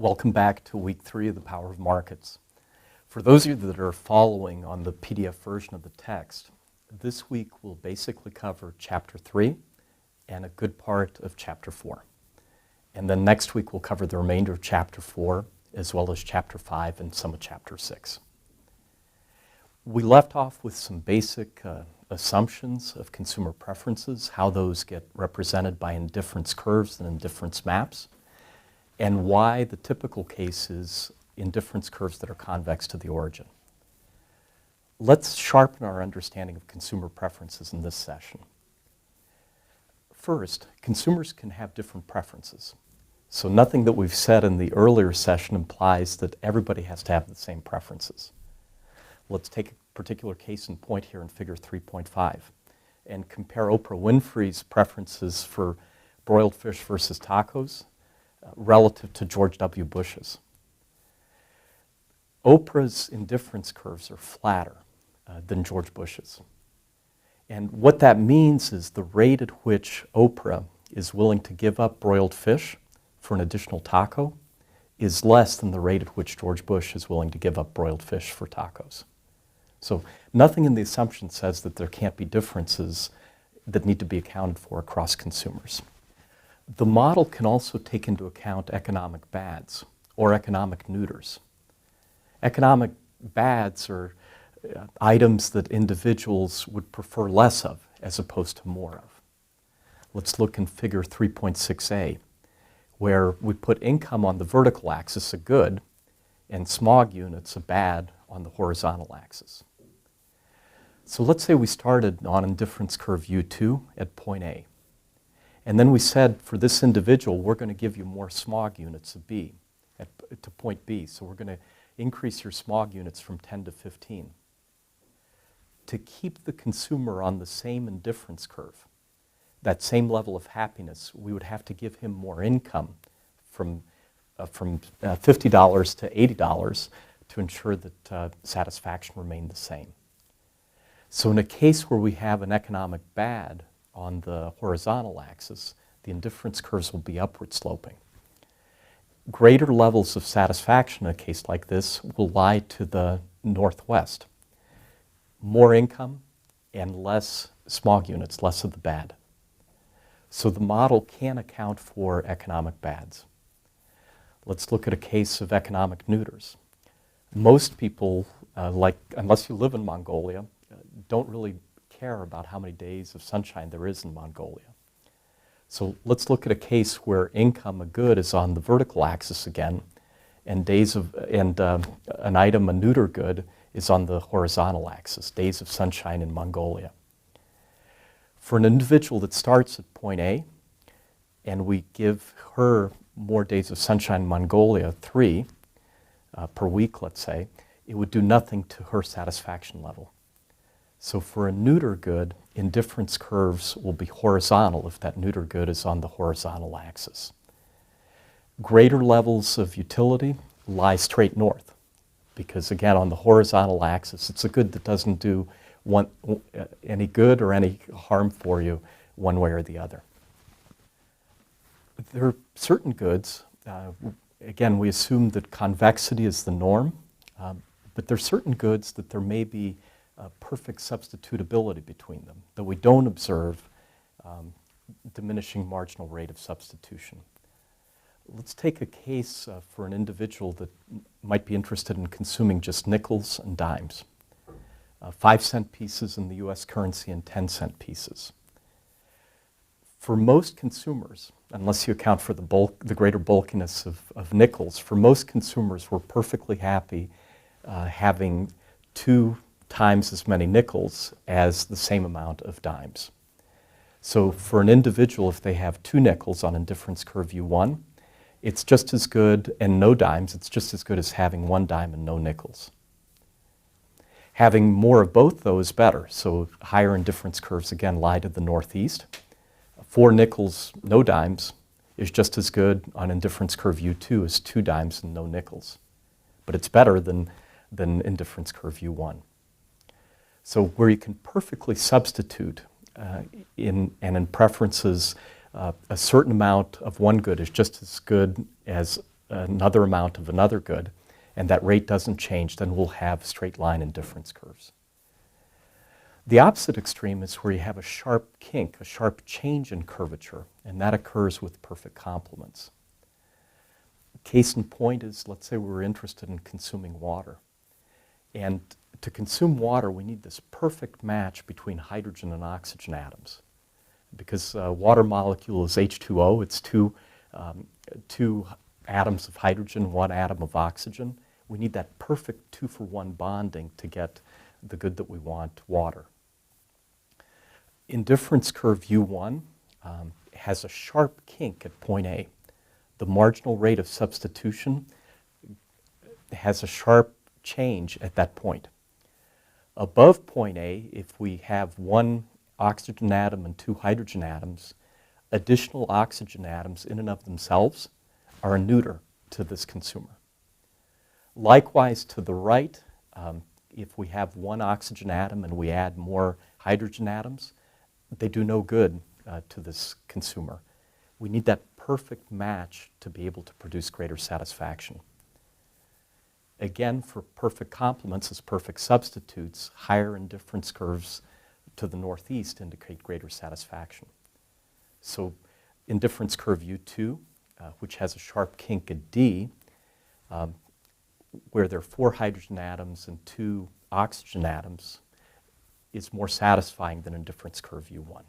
Welcome back to week 3 of The Power of Markets. For those of you that are following on the PDF version of the text, this week we'll basically cover Chapter 3 and a good part of Chapter 4. And then next week we'll cover the remainder of Chapter 4 as well as Chapter 5 and some of Chapter 6. We left off with some basic assumptions of consumer preferences, how those get represented by indifference curves and indifference maps, and why the typical case is indifference curves that are convex to the origin. Let's sharpen our understanding of consumer preferences in this session. First, consumers can have different preferences. So nothing that we've said in the earlier session implies that everybody has to have the same preferences. Let's take a particular case in point here in figure 3.5 and compare Oprah Winfrey's preferences for broiled fish versus tacos relative to George W. Bush's. Oprah's indifference curves are flatter than George Bush's. And what that means is the rate at which Oprah is willing to give up broiled fish for an additional taco is less than the rate at which George Bush is willing to give up broiled fish for tacos. So nothing in the assumption says that there can't be differences that need to be accounted for across consumers. The model can also take into account economic bads or economic neuters. Economic bads are items that individuals would prefer less of as opposed to more of. Let's look in figure 3.6a, where we put income on the vertical axis, a good, and smog units, a bad, on the horizontal axis. So let's say we started on indifference curve U2 at point A. And then we said, for this individual, we're going to give you more smog units of B to point B. So we're going to increase your smog units from 10 to 15. To keep the consumer on the same indifference curve, that same level of happiness, we would have to give him more income from $50 to $80 to ensure that satisfaction remained the same. So in a case where we have an economic bad on the horizontal axis, the indifference curves will be upward sloping. Greater levels of satisfaction in a case like this will lie to the northwest. More income and less smog units, less of the bad. So the model can account for economic bads. Let's look at a case of economic neuters. Most people, unless you live in Mongolia, don't really care about how many days of sunshine there is in Mongolia. So let's look at a case where income, a good, is on the vertical axis again, and an item, a neuter good, is on the horizontal axis, days of sunshine in Mongolia. For an individual that starts at point A, and we give her more days of sunshine in Mongolia, 3 per week, let's say, it would do nothing to her satisfaction level. So for a neuter good, indifference curves will be horizontal if that neuter good is on the horizontal axis. Greater levels of utility lie straight north because, again, on the horizontal axis, it's a good that doesn't do any good or any harm for you one way or the other. There are certain goods, again, we assume that convexity is the norm, but there are certain goods that there may be perfect substitutability between them, that we don't observe diminishing marginal rate of substitution. Let's take a case for an individual that might be interested in consuming just nickels and dimes, 5-cent pieces in the US currency and 10-cent pieces. For most consumers, unless you account for the greater bulkiness of nickels, for most consumers, we're perfectly happy having 2 times as many nickels as the same amount of dimes. So for an individual, if they have 2 nickels on indifference curve U1, it's just as good, and no dimes, it's just as good as having 1 dime and no nickels. Having more of both, though, is better. So higher indifference curves, again, lie to the northeast. 4 nickels, no dimes, is just as good on indifference curve U2 as 2 dimes and no nickels. But it's better than indifference curve U1. So where you can perfectly substitute in preferences, a certain amount of one good is just as good as another amount of another good, and that rate doesn't change, then we'll have straight line indifference curves. The opposite extreme is where you have a sharp kink, a sharp change in curvature, and that occurs with perfect complements. Case in point is, let's say we're interested in consuming water. And to consume water, we need this perfect match between hydrogen and oxygen atoms. Because water molecule is H2O, it's two atoms of hydrogen, one atom of oxygen. We need that perfect 2-for-1 bonding to get the good that we want, water. Indifference curve U1 has a sharp kink at point A. The marginal rate of substitution has a sharp change at that point. Above point A, if we have one oxygen atom and two hydrogen atoms, additional oxygen atoms in and of themselves are a neuter to this consumer. Likewise, to the right, if we have one oxygen atom and we add more hydrogen atoms, they do no good to this consumer. We need that perfect match to be able to produce greater satisfaction. Again, for perfect complements as perfect substitutes, higher indifference curves to the northeast indicate greater satisfaction. So indifference curve U2, which has a sharp kink at D, where there are 4 hydrogen atoms and 2 oxygen atoms, is more satisfying than indifference curve U1.